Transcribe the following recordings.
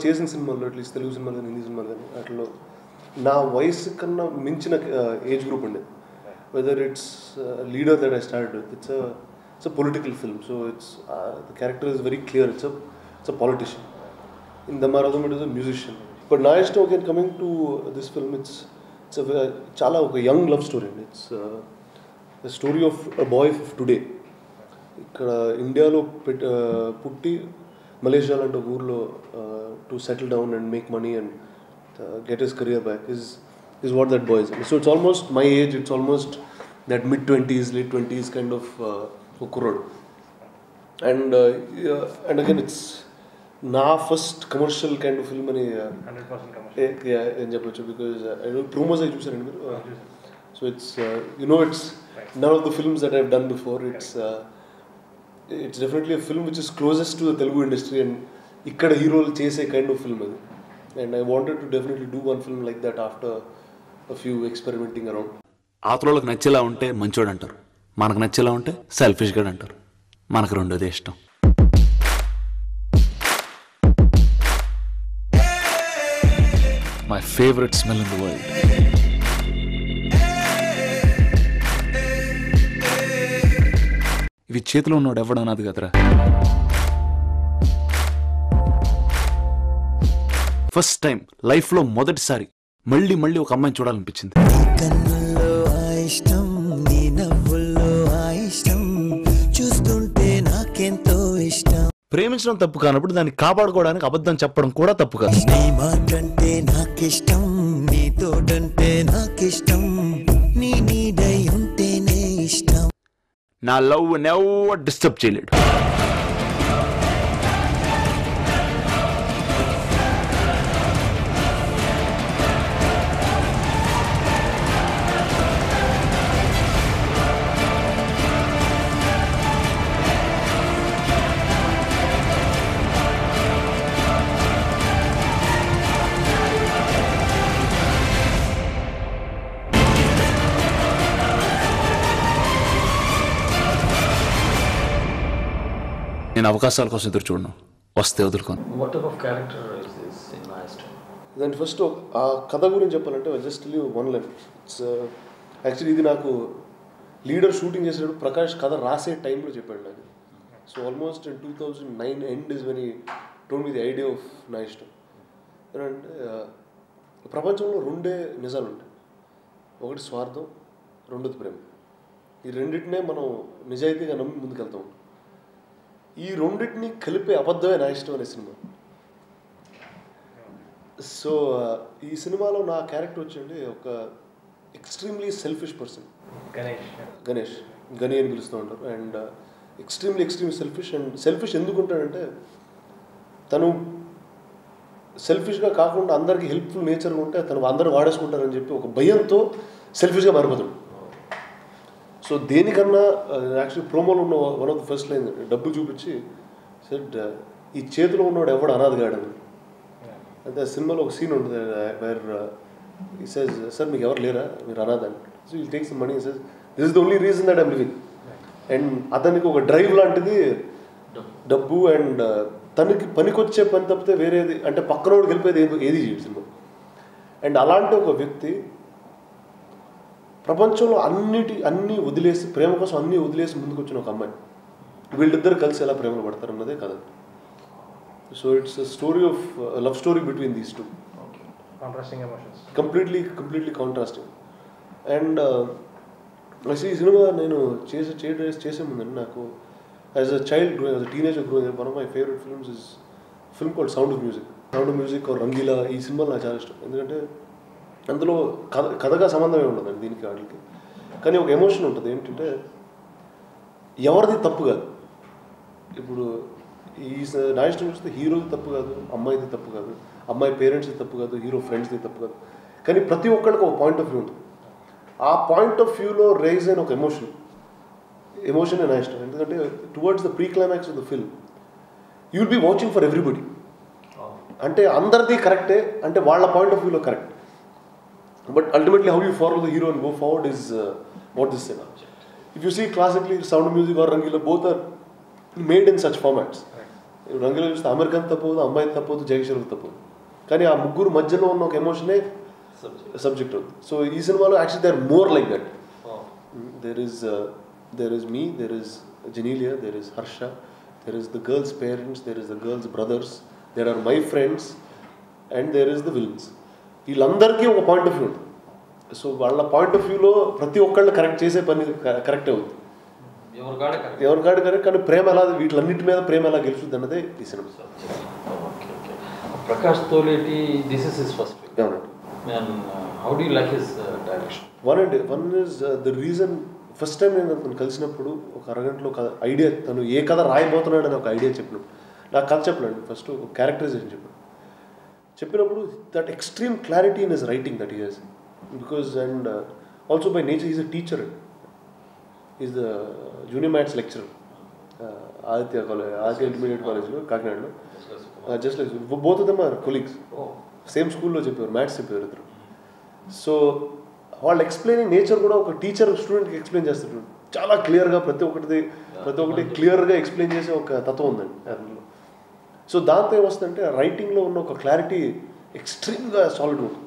చేసిన సినిమాల్లో అట్లీస్ట్ తెలుగు సినిమాలు కానీ హిందీ సినిమాలు కానీ వాటిలో నా వయసు కన్నా మించిన ఏజ్ గ్రూప్ ఉండేది. Whether it's leader that I started with, it's a political film, so it's the character is very clear. It's a politician. In Damaradam it is a musician. But Naa Ishtam, again coming to this film, it's a chala oka young love story. It's the story of a boy of today. Ikkada India lo putti Malaysia lante oorlo to settle down and make money and get his career back is what that boy is. So it's almost my age. It's almost that mid-20s, late 20s kind of kurradu. And again it's నా first commercial kind of film అని 100% commercial ఏం చెప్పొచ్చు, because promos అవి చూసారండి మీరు. So it's it's none of the films that I have done before. It's definitely film which is closest to the Telugu industry and ఇక్కడ హీరోలు చేసే కైండ్ ఆఫ్ ఫిల్మ్ అది. And I wanted to definitely do one film like that after a few experimenting around. ఆతలోళ్ళకి నచ్చేలా ఉంటే మంచోడు అంటారు, మనకు నచ్చేలా ఉంటే సెల్ఫిష్గా అంటారు. మనకు రెండోదే ఇష్టం. My favorite smell in the world. ఇవి చేతిలో ఉన్నాడు ఎవడన్నది కదరా. ఫస్ట్ టైం లైఫ్లో మొదటిసారి మళ్ళీ ఒక అమ్మాయిని చూడాలనిపించింది. ప్రేమించడం తప్పు కానప్పుడు దాన్ని కాపాడుకోవడానికి అబద్ధం చెప్పడం కూడా తప్పు కాదు. నా లవ్ నెవర్ డిస్టర్బ్ చేయలేడు. నేను అవకాశాల కోసం ఎదురు చూడను, వస్తే వదులుకోను. దాని ఫస్ట్ ఆ కథ గురించి చెప్పాలంటే just leave one line. It's actually ఇది నాకు లీడర్ షూటింగ్ చేసేటప్పుడు ప్రకాష్ కథ రాసే టైంలో చెప్పాడు నాకు. So almost in 2009 end is when he told me the idea of నా ఇష్టం. అంటే ప్రపంచంలో రెండే నిజాలు ఉంటాయి, ఒకటి స్వార్థం, రెండోది ప్రేమ. ఈ రెండింటినే మనం నిజాయితీగా నమ్మి ముందుకెళ్తాం. ఈ రెండింటిని కలిపే అబద్ధమే నా ఇష్టం అనే సినిమా. సో ఈ సినిమాలో నా క్యారెక్టర్ వచ్చండి ఒక ఎక్స్ట్రీమ్లీ సెల్ఫిష్ పర్సన్. గణి అని పిలుస్తూ ఉంటారు. And extreme selfish. And selfish ఎందుకు ఉంటాడంటే తను సెల్ఫిష్గా కాకుండా అందరికీ హెల్ప్ఫుల్ నేచర్గా ఉంటే తను అందరూ వాడేసుకుంటారని చెప్పి ఒక భయంతో సెల్ఫిష్గా మారిపోతాడు. సో దేనికన్నా యాక్చువల్లీ ప్రోమోలో ఉన్న one of the first line డబ్బు చూపించి సెడ్ ఈ చేతిలో ఉన్నవాడు ఎవడు అనాథగాడని. అంటే ఆ సినిమాలో ఒక సీన్ ఉంటుంది వేర్ ఈ సెజ్ సార్ మీకు ఎవరు లేరా, మీరు అనాథ అని. So you take some money, SEZ this is the only reason that I'm living. And అతనికి ఒక డ్రైవ్ లాంటిది డబ్బు. అండ్ తనకి పనికొచ్చే పని తప్పితే వేరేది అంటే పక్కనోడు గెలిపేది ఏది చేయడు సినిమా. అండ్ అలాంటి ఒక వ్యక్తి ప్రపంచంలో అన్నీ వదిలేసి ప్రేమ కోసం అన్నీ వదిలేసి ముందుకు వచ్చిన ఒక అమ్మాయి. వీళ్ళిద్దరు కలిసి ఎలా ప్రేమలో పడతారు అన్నదే కథ. So it's a story of love story between these two. Completely contrasting. And ఈ సినిమా నేను చేసే ముందండి నాకు as a child growing, as a teenager growing, one of my favourite films is film called sound of music or Rangeela. ఈ సినిమాలు నాకు చాలా ఇష్టం. ఎందుకంటే అందులో కథగా సంబంధమే ఉండదండి దీనికి వాటికి, కానీ ఒక ఎమోషన్ ఉంటుంది. ఏంటంటే ఎవరిది తప్పు కాదు. ఇప్పుడు ఈ నా ఇష్టం చూస్తే హీరోది తప్పు కాదు, అమ్మాయిది తప్పు కాదు, అమ్మాయి పేరెంట్స్ది తప్పు కాదు, హీరో ఫ్రెండ్స్ది తప్పు కాదు. కానీ ప్రతి ఒక్కరికి ఒక పాయింట్ ఆఫ్ వ్యూ ఉంటుంది. ఆ పాయింట్ ఆఫ్ వ్యూలో రైజ్ అయిన ఒక ఎమోషనే నా ఇష్టం. ఎందుకంటే towards the pre climax of the film you will be watching for everybody. అంటే అందరిది కరెక్టే అంటే వాళ్ళ పాయింట్ ఆఫ్ వ్యూలో correct. But ultimately, how you follow the hero and go forward is what this cinema. If you see classically, Sound of Music or Rangila, both are made in such formats. రంగులో చూస్తే American తప్పదు, అమ్మాయి తప్పదు, జయకిషోర్ తప్పదు. కానీ ఆ ముగ్గురు మధ్యలో ఉన్న ఒక ఎమోషనే సబ్జెక్ట్ అవుతుంది. సో ఈ సినిమాలో actually they are more like that. There is me, there is Genelia, there is Harsha, there is the girl's parents, there is the girl's brothers, there are my friends, and there is the villains. వీళ్ళందరికీ ఒక point of view ఉంటుంది. So వాళ్ళ point of వ్యూలో ప్రతి ఒక్కళ్ళు correct చేసే పని correct అవుతుంది, ఎవరికాడు కరెక్ట్. కానీ ప్రేమ ఎలా, వీటిలన్నిటి మీద ప్రేమ ఎలా గెలుస్తుంది అన్నదే ఈ సినిమా. Prakash Toleti, this is his first film. అవునండి. How do you like his direction? One is the reason, first time నేను తను కలిసినప్పుడు ఒక అరగంటలో ఒక ఐడియా, తను ఏ కథ రాయబోతున్నాడు అని ఒక ఐడియా చెప్పినాడు. నాకు కథ చెప్పలేండి, ఫస్ట్ ఒక క్యారెక్టరైజేషన్ చెప్పినప్పుడు that extreme clarity in his writing that he has, because and also by nature is a teacher, is the junior maths lecturer Aditya intermediate కాలేజ్లో కాకినాడలో. Just like both of them are colleagues, same స్కూల్లో చెప్పేవారు, maths చెప్పేవారు ఇద్దరు. So వాళ్ళు explaining nature కూడా ఒక teacher స్టూడెంట్కి ఎక్స్ప్లెయిన్ చేస్తారు చాలా క్లియర్గా, ప్రతి ఒక్కటి క్లియర్గా ఎక్స్ప్లెయిన్ చేసే ఒక తత్వం ఉందండి అందులో. సో దాంతో ఏమొస్తుందంటే రైటింగ్లో ఉన్న ఒక క్లారిటీ ఎక్స్ట్రీమ్గా సాలిడ్ ఉంటుంది.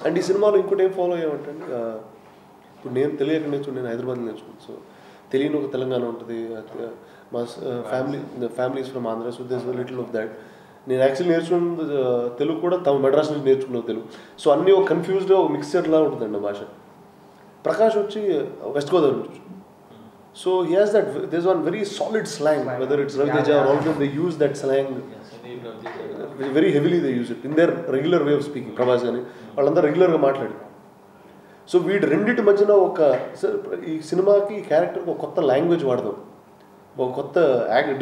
అండ్ ఈ సినిమాలో ఇంకోటి ఏం ఫాలో అయ్యామంటే, ఇప్పుడు నేను తెలియక నేర్చుకుని, నేను హైదరాబాద్ నేర్చుకున్నాను. సో తెలియని ఒక తెలంగాణ ఉంటుంది, మా families from Andhra, so this little of that. నేను యాక్చువల్లీ నేర్చుకున్న తెలుగు కూడా మెడ్రాస్ నుంచి నేర్చుకున్నాను తెలుగు. సో అన్నీ ఒక కన్ఫ్యూజ్డ్గా ఒక మిక్సర్లా ఉంటుందండి భాష. ప్రకాష్ వచ్చి వెస్ట్ గోదావరి నుంచి. So he has that, this one very solid slang, whether it's Ravi Teja or all they use that slang very heavily, they use it in their regular way of speaking. Prabhas కానీ వాళ్ళందరూ రెగ్యులర్గా మాట్లాడారు. సో వీటి రెండింటి మధ్యన ఈ సినిమాకి ఈ క్యారెక్టర్కి ఒక కొత్త లాంగ్వేజ్ వాడదాం, ఒక కొత్త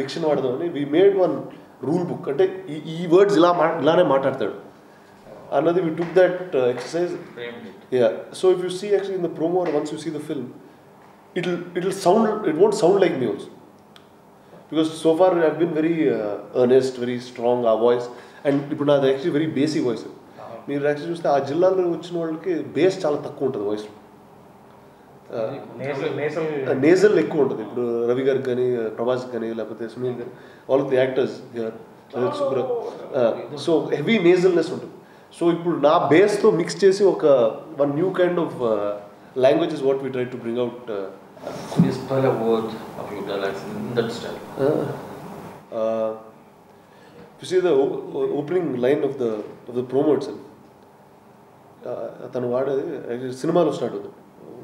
డిక్షన్ వాడదాం అని we made one rule book. అంటే ఈ వర్డ్స్ ఇలానే మాట్లాడతాడు అన్నది. We took that exercise. Yeah, so if you see actually in the promo or once you see the film, it won't sound like me also, because so far I've been very earnest, very strong ఆ voice. And ఇప్పుడు నాది actually very basic voice. మీరు actually చూస్తే ఆ జిల్లాలో వచ్చిన వాళ్ళకి base చాలా తక్కువ ఉంటుంది వాయిస్, నేజల్ ఎక్కువ ఉంటుంది. ఇప్పుడు రవి గారికి కానీ, ప్రభాస్ కానీ, లేకపోతే సునీల్ కానీ, all of the actors so heavy nasalness ఉంటుంది. సో ఇప్పుడు నా బేస్తో మిక్స్ చేసి ఒక one new kind of language is what we try to bring out. Spell a word of your dialects in that style. You see the opening line of the promo itself. తను వాడేది సినిమాలో start అవుతుంది.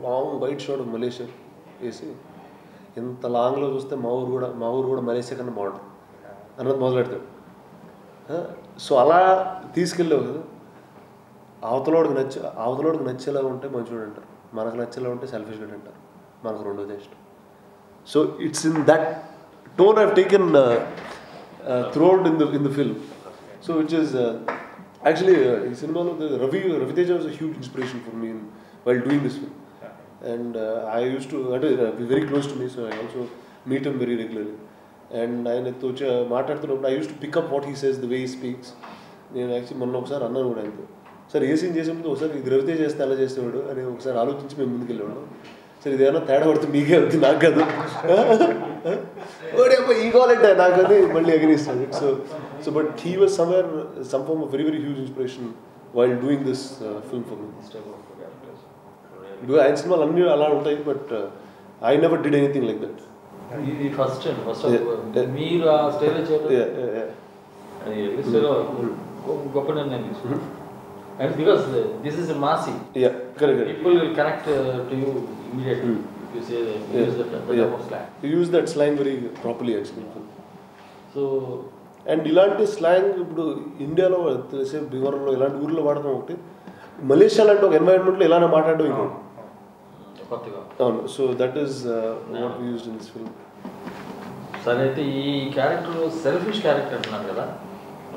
Long white shot of Malaysia వేసి, ఎంత లాంగ్లో చూస్తే మా ఊరు కూడా మలేషియా కన్నా బాగుంటుంది అన్నది మొదలెడతాడు. సో అలా తీసుకెళ్ళావు కదా, అవతలోడికి నచ్చేలా ఉంటే మంచోడు అంటారు, మనకు నచ్చేలా ఉంటే సెల్ఫిష్గా అంటారు, మనకు రెండోది ఇష్టం. So it's in that tone I've taken throughout in the film. So which is actually ఈ సినిమాలో Ravi Teja was a huge inspiration for me while doing this film. And I use to, అంటే very close to me, so I also meet him very regularly. And ఆయనతో మాట్లాడుతున్నప్పుడు I use to pick up what he says, the way he speaks. నేను actually మొన్న ఒకసారి అన్నాను కూడా ఆయనతో, sir ఏ scene చేసే ముందు ఒకసారి ఇది రవితేజ చేస్తే అలా చేసేవాడు అని ఒకసారి ఆలోచించి మేము ముందుకెళ్ళేవాడు. సరే ఇదేమన్నా తేడా పడుతుంది మీకే అవుతుంది, నాకు కాదు, ఈ కావాలంటే నాకు అది మళ్ళీ అగ్నిస్తాడు. So but he was some form of very very huge inspiration while doing this film for me. ఆయన సినిమాలు అన్నీ అలా ఉంటాయి, but I never did anything like that. First మీరు ఆ స్టైల్లో చేయడం గొప్ప నిర్ణయం తీసుకున్నాను. And because this is a massy, correct. People will connect to you immediately if you say that, use that type of slang. You use that slang very properly actually. So and ఇలాంటి slang ఇప్పుడు ఇండియాలో తెలిసే బిహార్లో ఇలాంటి ఊర్లో వాడతాం ఒకటి, Malaysia లాంటి ఒక ఎన్వైరన్మెంట్లో ఇలానే మాట్లాడడం ఇంకోటి కొత్తగా. అవును. So that is what we used in this film. సరే, అయితే ఈ క్యారెక్టర్ సెల్ఫిష్ క్యారెక్టర్ అంటున్నారు కదా,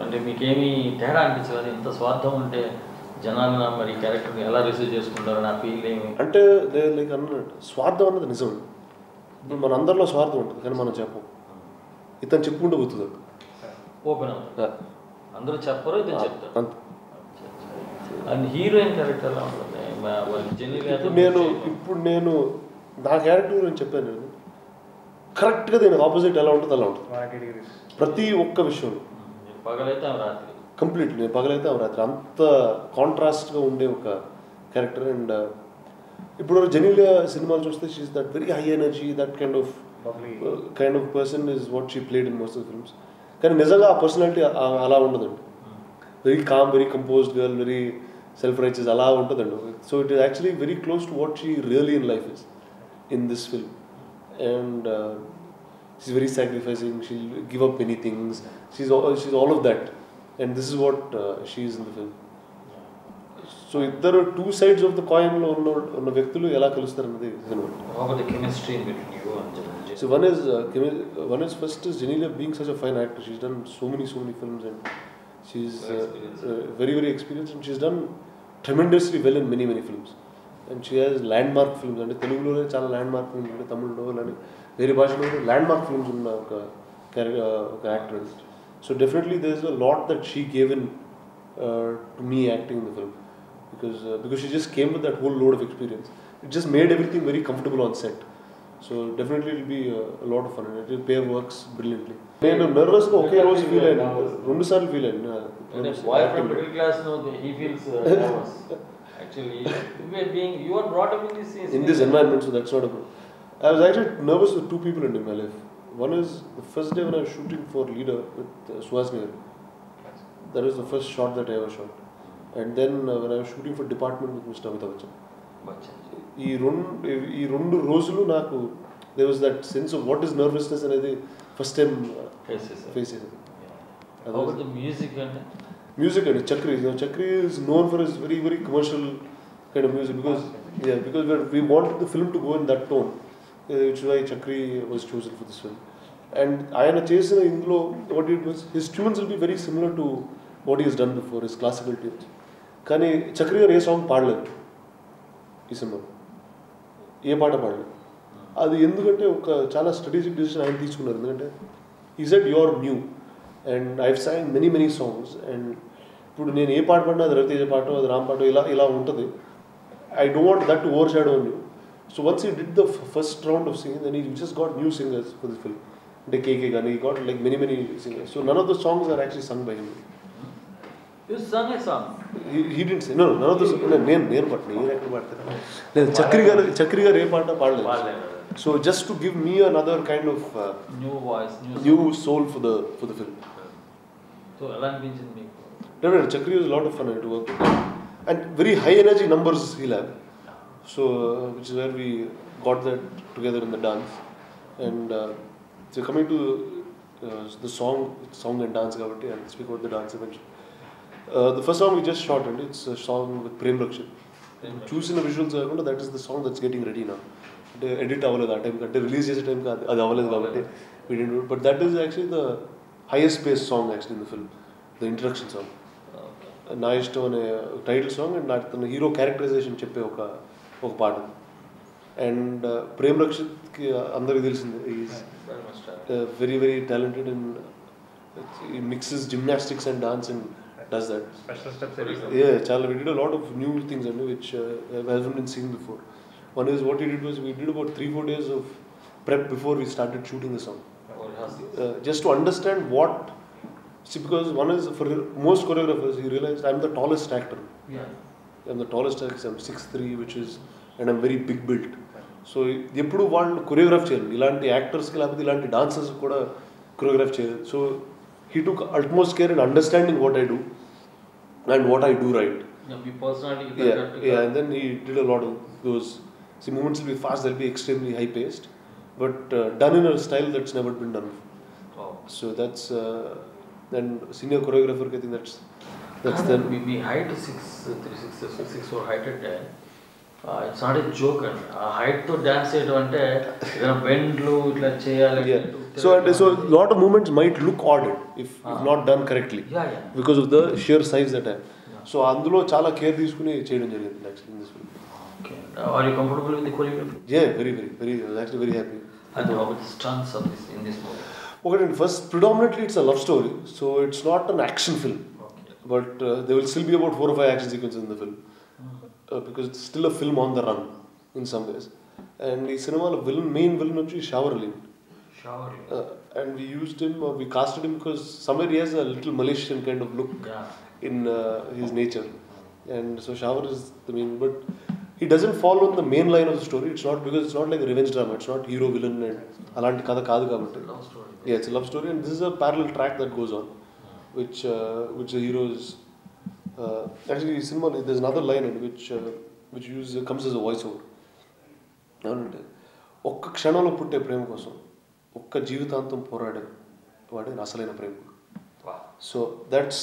అంటే మీకేమీ తేడా అనిపించదు, ఇంత స్వార్థం ఉంటే జనాలు మరి క్యారెక్టర్ని ఎలా రిసీవ్ చేసుకుంటారు నా ఫీల్ ఏమి అంటే లైక్ అన్నట్టు స్వార్థం అన్నది నిజం. ఇప్పుడు మన అందరిలో స్వార్థం ఉంటుంది కానీ మనం చెప్పం, ఇతను చెప్పుకుంటూ పోతుంది ఓపెన్ అందరూ చెప్పరు, ఇతను చెప్తారు. అండ్ హీరోయిన్ క్యారెక్టర్ ఎలా ఉంటుంది? ఇప్పుడు నేను నా క్యారెక్టర్ గురించి చెప్పాను. కరెక్ట్గా దీనికి ఆపోజిట్ ఎలా ఉంటుంది అలా ఉంటుంది ప్రతి ఒక్క విషయంలో. పగలైతే రాత్రి కంప్లీట్లీ నేను పగలైతే రాత్రి అంత కాంట్రాస్ట్గా ఉండే ఒక క్యారెక్టర్. అండ్ ఇప్పుడు జెనీలియా సినిమాలు చూస్తే she is that very high energy, that kind of person is what she played in most of films. కానీ నిజంగా ఆ పర్సనాలిటీ అలా ఉండదండి. Very calm, very composed girl, very self righteous అలా ఉంటుందండి. So it is actually very close to what she really in life is in this film. And she's very sacrificing, she'll give up many things, she's all of that, and this is what she is in the film. So there are two sides of the coin lo unna vyaktulu ela kalustar annadi cinema. How about the chemistry between you and Janil? So one is first is Janila being such a fine actor. She's done so many films, and she's very very experienced, and she's done tremendously well in many films, and she has landmark films. And Telugu lo chaala landmark films unte, Tamil lo alani వేరే భాషలో landmark films ఉన్న ఒక actor. So definitely there is a lot that she gave in to me acting in the film, because she just came with that whole load of experience. It just made everything very comfortable on set. So definitely it will be lot of fun. It will pay works brilliantly. నేను నర్వస్గా ఒకే రోజు feel అయ్యాను, 2 సార్లు feel అయ్యాను. In this environment, so that's not a problem. I was actually nervous with 2 people in my life. One is the first day when I was shooting for Leader with Suhasini. That was the first shot that I ever shot. And then when I was shooting for Department with Mr. Amitabh Bachchan. ఈ రెండు రోజులు నాకు there was that sense of what is nervousness అనేది first time face చేశాను. About the music and Chakri is known for his very very commercial kind of music, because we wanted the film to go in that tone, which is why Chakri was chosen for this film. And ఆయన చేసిన ఇందులో what it was, his tunes will be very similar to what he has done before, his classical tunes. కానీ చక్రి గారు ఏ song పాడలేదు ఈ సినిమాలో, ఏ పాట పాడలేదు. అది ఎందుకంటే ఒక చాలా స్ట్రాటజిక్ డిసిషన్ ఆయన తీసుకున్నారు. ఎందుకంటే he said you are new and I've sang many songs, and ఇప్పుడు నేను ఏ పాట పాడినా అది రవితేజ పాటో అది రామ్ పాటో ఇలా ఉంటుంది. I don't want that to overshadow you. So once he did the first round of singing, then he just got new singers for this film. Like KK Gani, he got like many singers. So none of the songs are actually sung by him. You sung a song? He didn't say. No, none of the songs. నేను ఎక్కడ పాడతాను. నేను చక్రి గారు ఏ పాట పాడలేదు. So just to give me another kind of new voice, new soul for the film. So ఎలా అనిపించింది మీకు? Definitely, Chakri was a lot of fun to work with, and very high energy numbers he'll have. So which is where we got that together in the dance. And so coming to the song and dance kabatti, I'll speak about the dance eventually. The first song we just shot, and it's a song with Prem Rakshit. Choosing the visuals, that is the song that's getting ready now. Edit అవ్వలేదు ఆ time కంటే, release చేసే time అది అవ్వలేదు కాబట్టి we didn't do it. But that is actually the highest paced song actually in the film, the introduction song. నా ఇష్టం అనే టైటిల్ సాంగ్, అండ్ తన హీరో క్యారెక్టరైజేషన్ చెప్పే ఒక పాట. అండ్ ప్రేమ్ రక్షిత్కి అందరికీ తెలిసిందే, is very very talented, and he mixes gymnastics and dance and does that. Special steps. Chala, we did a lot of new things which haven't been seen before. One is what we did was we did about 3-4 days of prep before we started shooting the song. Just to understand what. See, because one is, for most choreographers, he realized I'm the tallest actor. I'm the tallest actor. I'm 6'3", and I'm very big built. So, ఎప్పుడు వాళ్ళు choreograph చేయాలి, ఇలాంటి యాక్టర్స్కి లేకపోతే ఇలాంటి dancers కూడా choreograph చేయాలి. So he took utmost care in understanding what I do and what I do right. And then he did a lot of those. See, movements will be fast, they'll be extremely high paced, but done in a style that's never been done before. So that's then senior choreographer, I think that's then we height 6'4" height at it's not a joke అండి. ఆ height తో dance చేయడం అంటే ఏదైనా బెండ్లు ఇట్లా చేయాలి. So lot of movements might look odd if not done correctly, because of the sheer size that I have. So అందులో చాలా కేర్ తీసుకుని చేయడం జరిగింది actually in this film. Okay. Are you comfortable with the choreography? Yeah, very I was actually very happy. And how about the stunts of this in this movie? Okay, first predominantly it's a love story, so it's not an action film. Okay. But there will still be about 4 or 5 action sequences in the film, because it's still a film on the run in some ways. And the cinema main villain వచ్చి షావర్ Ali. And we used him, we casted him because somewhere he has a little Malaysian kind of look in his nature. And so Shower is the main, but he doesn't follow the main line of the story. It's not because it's not like a revenge drama. It's not hero villain and alanti kada kaadu kabatti. Love story. Yeah, it's a love story, and this is a parallel track that goes on, which the hero is actually cinema. There's another line in which comes as a voiceover. And ఒక్క క్షణంలో పుట్టే ప్రేమ కోసం ఒక్క జీవితాంతం పోరాడే వాడే అసలైన ప్రేమికుడు. So that's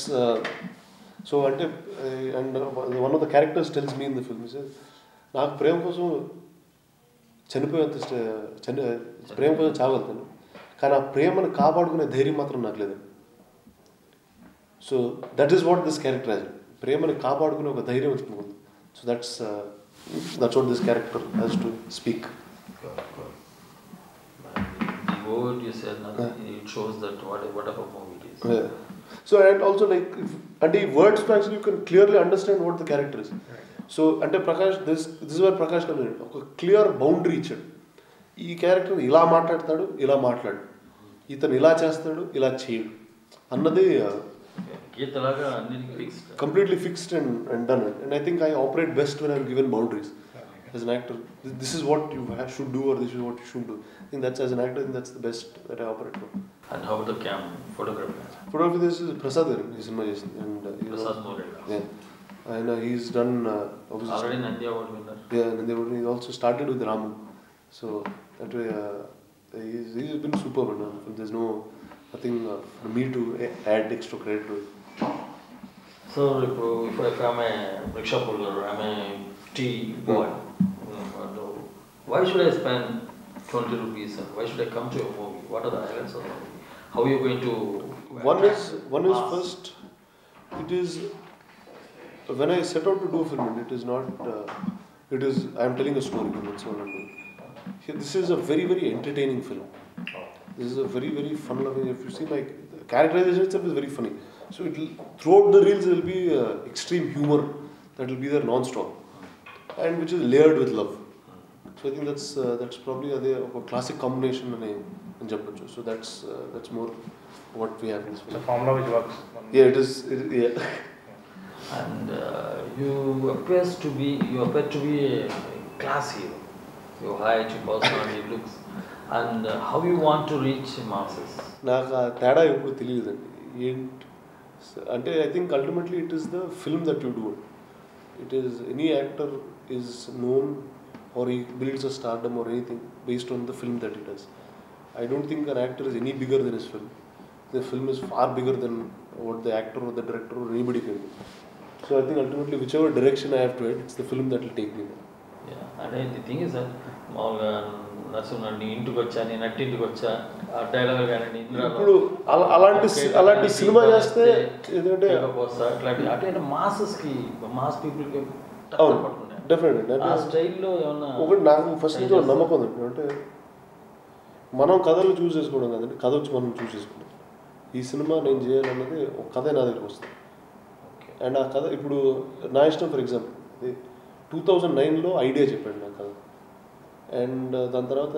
so అంటే and one of the characters tells me in the film నాకు ప్రేమ కోసం చనిపోయేంత ప్రేమ కోసం చావగలుగుతాను, కానీ ఆ ప్రేమను కాపాడుకునే ధైర్యం మాత్రం నాకు లేదు. So that is what this character has. ప్రేమను కాపాడుకునే ఒక ధైర్యం వచ్చింది. So that's what this character has to speak. The word you said, it shows that whatever movie it is. Yeah. So and also like and the words actually you can clearly understand what the character is. So ante Prakash, this is where Prakash comes in. ఒక clear boundary ఇచ్చాడు. ఈ character ఇలా మాట్లాడతాడు, ఇలా మాట్లాడు, ఇతను ఇలా చేస్తాడు, ఇలా చేయడు అన్నది గీతలాగా అన్నిటికీ fixed, completely fixed and done. And I think I operate best when I'm given boundaries. As an actor, this is what you should do or this is what you should do. I think that's, as an actor, I think that's the best that I operate for. And how the photography? Photography, this is Prasad in cinema, and Prasad Mole. Yeah, and he's done already Nandi Award winner. Yeah, Nandi Award. He also started with Rana, so that way he's been superb. There's nothing for me to add extra credit to it. So if I'm a rickshaw puller, I'm a tea boy. Why should I spend 20 rupees? And why should I come to a movie? What are the highlights of the movie? How are you going to? One is first. It is when I set out to do a film. It is not. It is. I am telling a story. That's all I'm doing. This is a very very entertaining film. This is a very very fun loving. If you see my characterization itself is very funny. So throughout the reels there will be extreme humor that will be there non-stop, and which is layered with love. So I think that's probably a classic combination in Jappachu. So that's more what we have in this film. It's a formula which works. Yeah, it is. Yeah. And you appear to be a class hero. Your height, your personality, looks, and how you want to reach masses. నాకు ఆ తేడా ఎప్పుడు తెలియదండి. అంటే I think ultimately it is the film that you do. It is any actor is known or he builds a stardom or anything based on the film that he does. I don't think an actor is any bigger than his film. The film is far bigger than what the actor or the director or anybody can do. So I think ultimately whichever direction I have to head, it's the film that will take me there. Yeah, and the thing is that మామూలుగా నరసింహని ఇంటికి వచ్చా, నేను నట్టింటికి వచ్చా, ఆ dialogue కానీ ఇప్పుడు అలాంటి cinema చేస్తే ఎందుకంటే అట్లాంటి మాసెస్కి మాస్ పీపుల్కి డెఫినెట్లీ ఆ స్టైల్లో ఏమన్నా ఒకటి నాకు ఫస్ట్ నుంచి నమ్మకం ఉంది. అంటే మనం కథలు చూస్ చేసుకోవడం కదండి, కథ వచ్చి మనం చూస్ చేసుకోవడం. ఈ సినిమా నేను చేయాలన్నది ఒక కథ నా దగ్గరికి వస్తుంది. అండ్ ఆ కథ ఇప్పుడు నా ఇష్టం ఫర్ ఎగ్జాంపుల్ 2009లో ఐడియా చెప్పాడు నా కథ. అండ్ దాని తర్వాత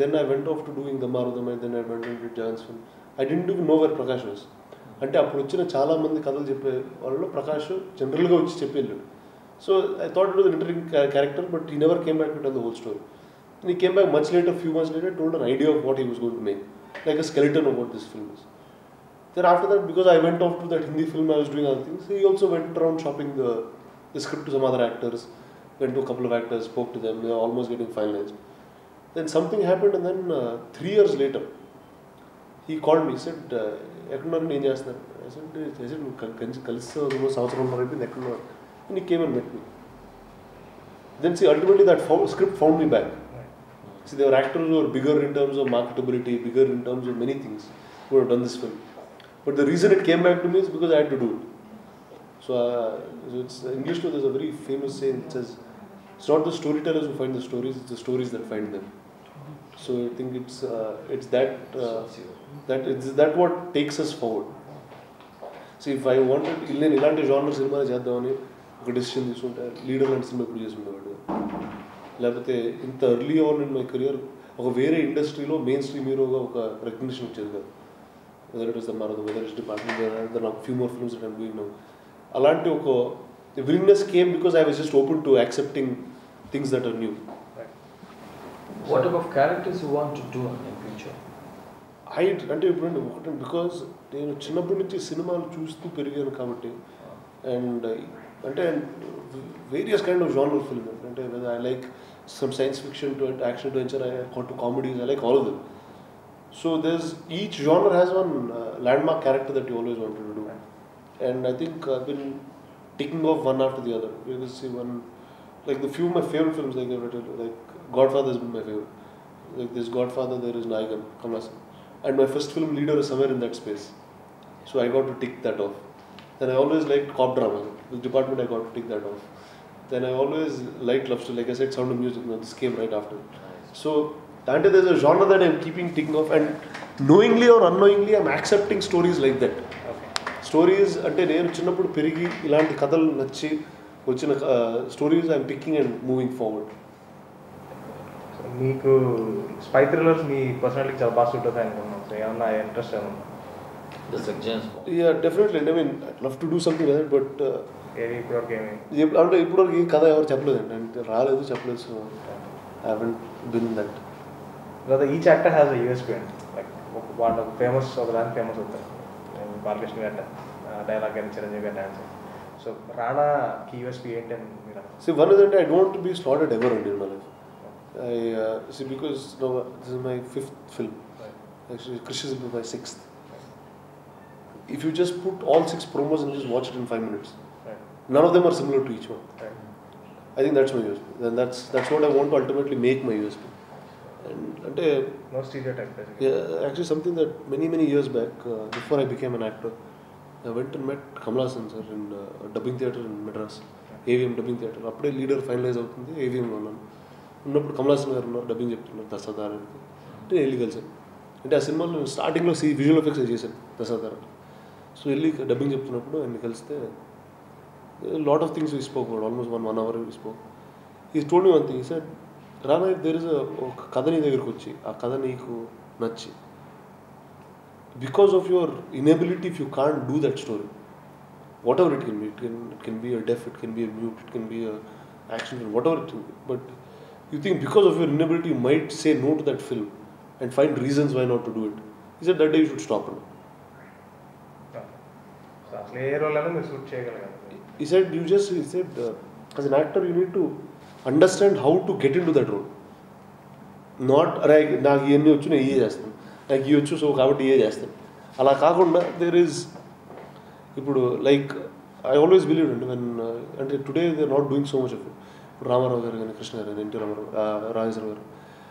then I went off to doing the Marudamai, then I went into Jan's film. I didn't even know where Prakash was. అంటే అప్పుడు వచ్చిన చాలా మంది కథలు చెప్పే వాళ్ళలో ప్రకాష్ జనరల్గా వచ్చి చెప్పేళ్ళాడు. So I thought it was an interesting character, but he never came back to tell the whole story. And he came back much later, few months later, told an idea of what he was going to make, like a skeleton of what this film is. Then after that, because I went off to that Hindi film, I was doing other things. He also went around shopping the script to some other actors, went to a couple of actors, spoke to them, they were almost getting finalized. Then something happened, and then 3 years later, he called me, he said, ఎక్కడున్నారు ఏం చేస్తున్నారు? I said, నువ్వు కలిసి సంవత్సరం అయిపోయింది ఎక్కడున్నారు? And he came and met me. Then see, ultimately that script found me back. See, there were actors who were bigger in terms of marketability, bigger in terms of many things who have done this film. But the reason it came back to me is because I had to do it. So it's English, there's a very famous saying that says, it's not the storytellers who find the stories, it's the stories that find them. So I think it's that what takes us forward. See, if I wanted నేను ఇలాంటి genre cinema చేద్దామని ఒక decision తీసుకుంటే leader లాంటి cinema ఇప్పుడు చేసి ఉండేవాడు. లేకపోతే ఇంత early on in my career ఒక వేరే ఇండస్ట్రీలో మెయిన్ స్ట్రీమ్ హీరోగా ఒక రికగ్నిషన్ వచ్చేది కదా. Whether it is the marathon, whether is department, there are few more films that I'm doing now. అలాంటి ఒక willingness came because I was just open to accepting things that are new. What type of characters you want to do in future? అంటే ఇప్పుడు ఒకటి because నేను చిన్నప్పటి నుంచి సినిమాలు చూస్తూ పెరిగాను కాబట్టి, అండ్ అంటే various kind of genre film, అంటే I like some science fiction to action to adventure, to comedies, I like all of them. So there's each genre has one landmark character that you always wanted to do, and I think I've been ticking off one after the other. You will see one, like the few of my favorite films, like Godfather has been my favorite. Like this Godfather, there is Nayagan, Kamal Hassan. And my first film, Leader, is somewhere in that space. So I got to tick that off. Then I always liked cop drama. The department, I got to tick that off. Then I always liked love story. Like I said, Sound of Music, this came right after. So there's a genre that I'm keeping ticking off, and knowingly or unknowingly, I'm accepting stories like that. Stories అంటే నేను చిన్నప్పుడు పెరిగి ఇలాంటి కథలు నచ్చి వచ్చిన stories I'm picking and moving forward. మీకు spy thrillers మీ పర్సనాలిటీకి చాలా బాగా సూట్ అవుతాయి అనుకున్నాను. సో ఏమన్నా ఇంట్రెస్ట్ ఏమన్నా? Yeah definitely. I mean I love to do something like that, but ఇప్పటివరకు అంటే ఇప్పటివరకు ఈ కథ ఎవరు చెప్పలేదండి, అంటే రాలేదు, చెప్పలేదు. So I haven't been that. Each actor has a USP అండి. లైక్ వాళ్ళు ఫేమస్, ఒక దానికి ఫేమస్ అవుతారు. బాలకృష్ణ గారి డైలాగ్ కానీ, చిరంజీవి గారి డాన్స్. సో రాణాకి యూఎస్పీ ఏంటి అని మీరు? See, one is that I don't want to be slaughtered ever in my life. See, because now this is my 5th film. Actually, Krishna will be my 6th. If you just put all 6 promos and just watch it in 5 minutes, none of them are similar to each one. I think that's my USP. Then that's what I want to ultimately make my USP. And no stereotype. Yeah, actually something that many years back, before I became an actor, I went and met Kamal Hassan sir in a dubbing theatre in Madras, AVM dubbing theatre. అప్పుడే leader finalise అవుతుంది, AVM ఉన్నాను. ఉన్నప్పుడు కమల్ హాసన్ గారు ఉన్నారు, dubbing చెప్తున్నారు దశావతారానికి. అంటే వెళ్ళి కలిసాను. అంటే ఆ సినిమాలో స్టార్టింగ్లో విజువల్ ఎఫెక్ట్స్ చేశాను దశావతారానికి. సో వెళ్ళి డబ్బింగ్ చెప్తున్నప్పుడు ఆయన కలిస్తే lot of things we spoke about, almost 1 hour we spoke. He told me one thing, he said Rana, there is ఒక కథ నీ దగ్గరికి వచ్చి ఆ కథ నీకు నచ్చి, because of your inability, if you can't do that story, whatever it can be, it can be a deaf, it can be a mute, it can be a action film, whatever it can B, but you think because of your inability you might say no to that film and find reasons why not to do it. He said that day you should stop. అసలు ఏ role అయినా మీరు shoot చేయగలగాలి. He said, as an actor, you need to understand how to get into that role. Not, నాకు ఇవన్నీ వచ్చు నేను ఇవే చేస్తాను, నాకు ఇవి వచ్చు సో కాబట్టి ఇవే చేస్తాను, అలా కాకుండా దేర్ ఈజ్, ఇప్పుడు లైక్ ఐ ఆల్వేస్ బిలీవ్ అండి వెన్, అంటే today they are not doing so much of it. ఇప్పుడు రామారావు గారు కానీ, కృష్ణ గారు కానీ, ఎన్టీ రామారావు, రాజేశ్వర గారు,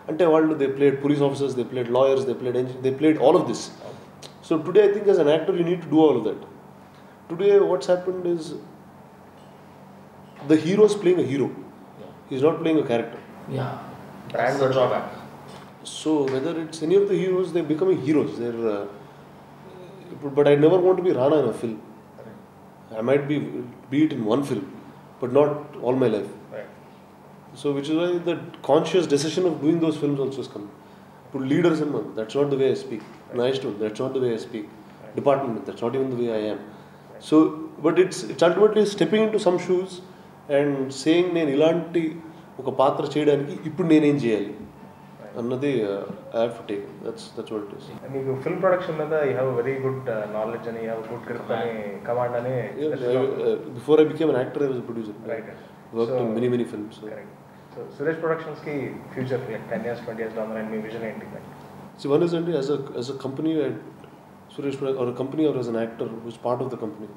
అంటే వాళ్ళు they played police officers, they played lawyers, they played all of this. So today I think as an actor you need to do all of that. Today what's happened is the hero is playing a hero. He's not playing a character. Yeah, that's the drawback. So whether it's any of the heroes, they're becoming heroes. But I never want to be Rana in a film. I might be it in one film, but not all my life. Right. So which is why the conscious decision of doing those films also has come. Put leaders in one, that's not the way I speak. Naa Ishtam, that's not the way I speak. Department, that's not even the way I am. So, but it's ultimately stepping into some shoes and saying నేను ఇలాంటి ఒక పాత్ర చేయడానికి ఇప్పుడు నేనేం చేయాలి అన్నది I have to take. That's what it is. మీకు ఫిల్మ్ ప్రొడక్షన్ మీద you have very good knowledge అని, యూ హ్యావ్ గుడ్ గ్రిప్ అని, కమాండ్ అని. Before I became an actor I was a producer. Right. Worked in many films. So Suresh ప్రొడక్షన్స్కి future like 10 years 20 years down the line మీ vision ఏంటి? So one is అండి as a company, Suresh, or a company, or as an actor who's part of the company,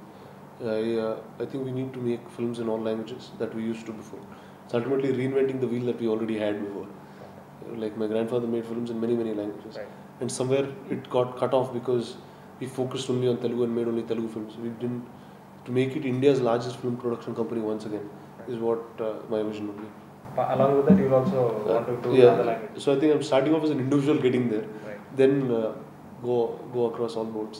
I think we need to make films in all languages that we used to before. It's ultimately reinventing the wheel that we already had before. Like my grandfather made films in many languages. Right. And somewhere it got cut off because we focused only on Telugu and made only Telugu films. We didn't, to make it India's largest film production company once again, is what my vision would be. Along with that, you'll also want to do other languages. So I think I'm starting off as an individual getting there. Right. Then go across all boards.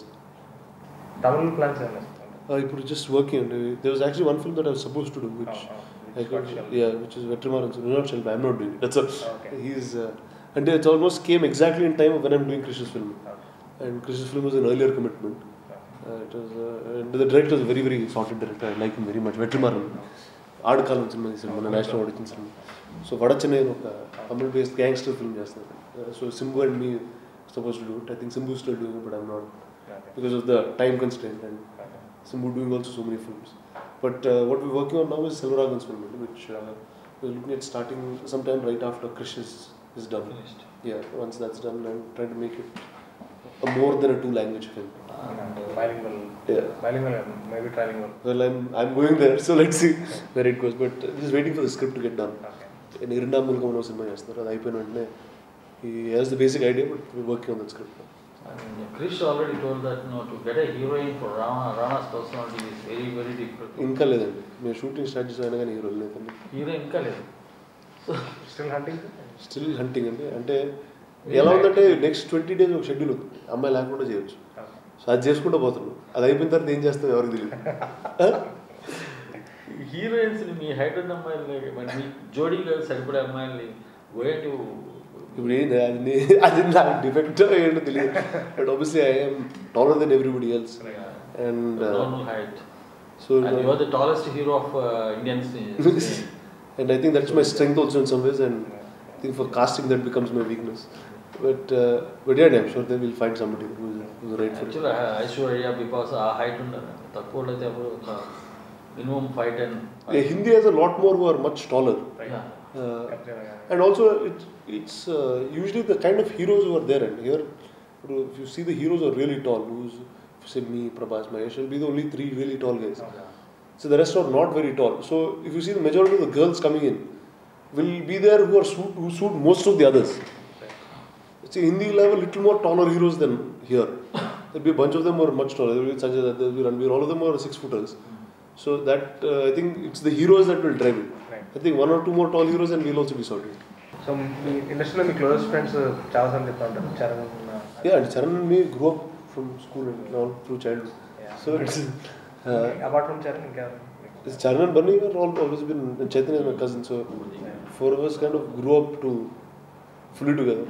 Tamil plans are ఇప్పుడు just working on it. There was actually one film that I was supposed to do, which which is Vetrimaran. Not Shelby. I'm not doing it. That's a. Okay. And it almost came exactly in time when I'm doing Krish's film. And Krish's film was an earlier commitment. And the director is a very, very sorted director. I like him very much. Vetrimaran. Aadakalam cinema is a national audition cinema. So Vadachane is a Tamil-based gangster film. So Simbu and me are supposed to do it. I think Simbu is still doing it, but I'm not. Because of the time constraint. And Simbu doing also so many films. But what we're working on now is Selvaraghan's film, which we're looking at starting sometime right after Krish is done. Finished. Yeah, once that's done, I'm trying to make it a more than a 2-language film. Bilingual. Yeah. Bilingual, maybe trilingual. Well, I'm going there, so let's see where it goes. But just waiting for the script to get done. Okay. In Irindam Mulkamano cinema chestharu. Adi ayipina ventane he has the basic idea, but we're working on that script. And Krish already told that to get a heroine for Rana's personality is very, very difficult. ఇంకా లేదండి మేము shooting start చేసామైనా కానీ hero లేదండి hero ఇంకా లేదు. So, Still hunting? అండి అంటే ఎలా ఉందంటే నెక్స్ట్ 20 days ఒక షెడ్యూల్ ఉంది అమ్మాయి లేకుండా చేయొచ్చు. సో అది చేసుకుంటూ పోతున్నాం. అది అయిపోయిన తర్వాత ఏం చేస్తాం ఎవరికి తెలియదు. హీరోయిన్స్ మీ హైట్ ఉన్న అమ్మాయిలు మరి మీ జోడీగా సరిపడే అమ్మాయిల్ని గోయింగ్ టు ఇప్పుడు అది నాకు డిఫెక్ట్ ఏంటో తెలియదు. But obviously I am taller than everybody else. And normal height. So and you are the tallest hero of Indian cinema. And I think that's my strength also in some ways, and I think for casting that becomes my weakness. But yeah, I'm sure they will find somebody who's right for it. Actually, Aishwarya, because ఆ height ఉండదు తక్కువ అయితే అప్పుడు minimum 5'10". Yeah, Hindi has a lot more who are much taller. And also it's usually the kind of heroes who are there, and here if you see the heroes are really tall, who's say me, Prabhas, Mahesh will be the only 3 really tall guys. So the rest are not very tall. So if you see the majority of the girls coming in will be there who suit most of the others. See, Hindi will have a little more taller heroes than here. There'll be a bunch of them who are much taller. There will be Sanjay Dutt, there will be Ranveer, all of them are 6-footers. So that I think it's the heroes that will drive it. I think 1 or 2 more tall heroes and we'll also be sorted. So మీ ఇండస్ట్రీలో మీ close friends చాలా సార్లు చెప్తా ఉంటారు Charan. Yeah, and Charan and me grew up from school and all through childhood. So it's apart from Charan ఇంకా Charan and Bunny were always been, and Chaitanya is my cousin, so 4 of us kind of grew up to fully together.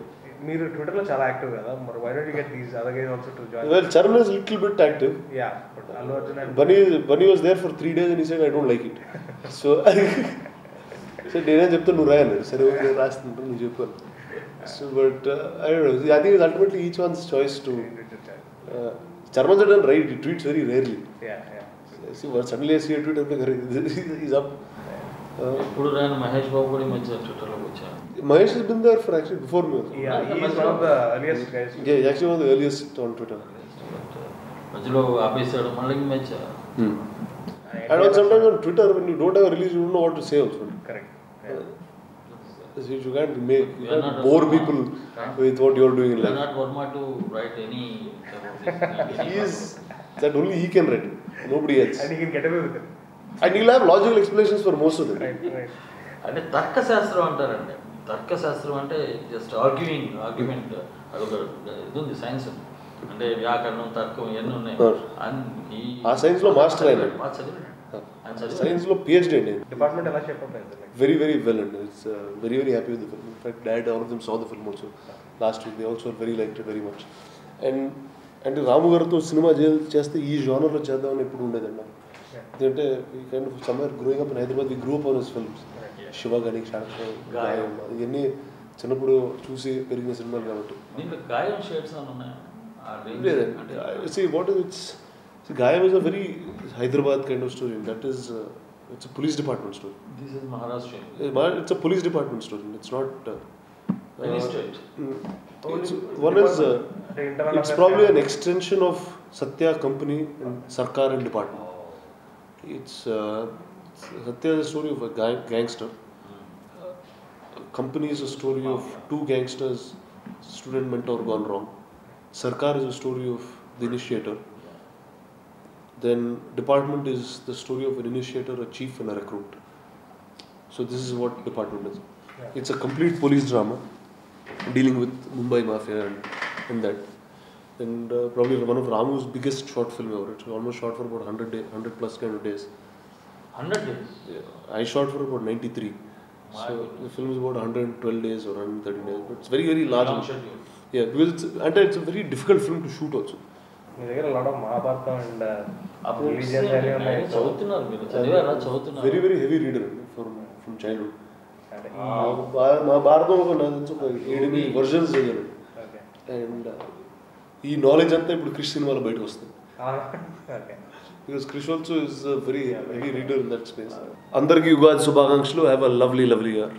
మీరు ట్విట్టర్లో చాలా active కదా, మరి why don't you get these other guys also to join? Well, Charan is a little bit active. Yeah, but Allu Arjun and Bunny was there for 3 days and he said, I don't like it. So నేనే చెప్తాను నువ్వు రాయాలి, సరే okay రాస్తుంటాను నువ్వు చెప్పాను. So but I don't know, I think it's ultimately each one's choice to Charan doesn't write, he tweets very rarely. yeah. See, suddenly I see a tweet and I'm like, he's up. ఇప్పుడు రాని మహేష్ బాబు కూడా ఈ మధ్య ట్విట్టర్లోకి వచ్చాను. Mahesh has been there for actually before me. Yeah, he is one of the earliest guys. Yeah, he's actually one of the earliest on Twitter. మధ్యలో ఆపేసాడు మళ్ళీ ఈ మధ్య. And also sometimes on Twitter when you don't have a release you don't know what to say also. Correct. You can't bore people with what you're doing in life. Not Verma to write any He is that only he can write, nobody else. And he can get away with it. And he'll have logical explanations for most of them. Right. అంటే తర్కశాస్త్రం అంటారండి. తర్కశాస్త్రం అంటే just argument అదొక ఇది ఉంది science, అంటే వ్యాకరణం తర్కం ఇవన్నీ ఉన్నాయి. ఆ సైన్స్ లో మాస్టర్ ఆయన, సైన్స్ లో PhD అండి. డిపార్ట్మెంట్ ఎలా షేప్ అప్ అయింది? Very, very well, and it's very, very happy with the film. In fact, Dad, all of them saw the film also last week. They also very liked it very much. And రాము గారితో cinema చేస్తే ఈ జానర్లో చేద్దామని ఎప్పుడు ఉండేదండి. ఎందుకంటే ఈ kind of summer growing up in Hyderabad, we grew up on his films. Shiva గాని, గాయం, ఇవన్నీ చిన్నప్పుడు చూసి పెరిగిన సినిమాలు కాబట్టి. గాయం షేడ్స్ ఉన్నాయా? See, what is it? See, Gayam is a very Hyderabad kind of story. That is, it's a police department story. This is Maharashtra. It's a police department story. It's not. Any state. It's probably an extension of Satya company and Sarkar and department. It's Satya is a story of a gangster. Company is a story of 2 gangsters, student mentor gone wrong. Sarkar is a story of the initiator. Then department is the story of an initiator, a chief and a recruit. So this is what department is. It's a complete police drama dealing with Mumbai mafia and that. And probably one of Ramu's biggest short film ever. It's almost shot for about 100 plus kind of days. 100 days? Yeah. I shot for about 93. So the film is about 112 days or 130 days, but it's very very large. Long schedule. Yeah, because it's a very difficult film to shoot also. మీ దగ్గర lot of Mahabharatam and అప్పుడు religions అన్నీ ఉన్నాయి. చదువుతున్నారు మీరు, చదివారా? చదువుతున్నారు. Very very heavy reader from childhood. అంటే మా భారతం ఒక నాకు తెలిసి ఒక 8 వర్జన్స్ చదివాను. అండ్ ఈ నాలెడ్జ్ అంతా ఇప్పుడు క్రిష్ సినిమాలో బయటకు వస్తుంది. Okay. Because Krish also is a very heavy reader in that space. అందరికీ ఉగాది శుభాకాంక్షలు. Have a lovely year.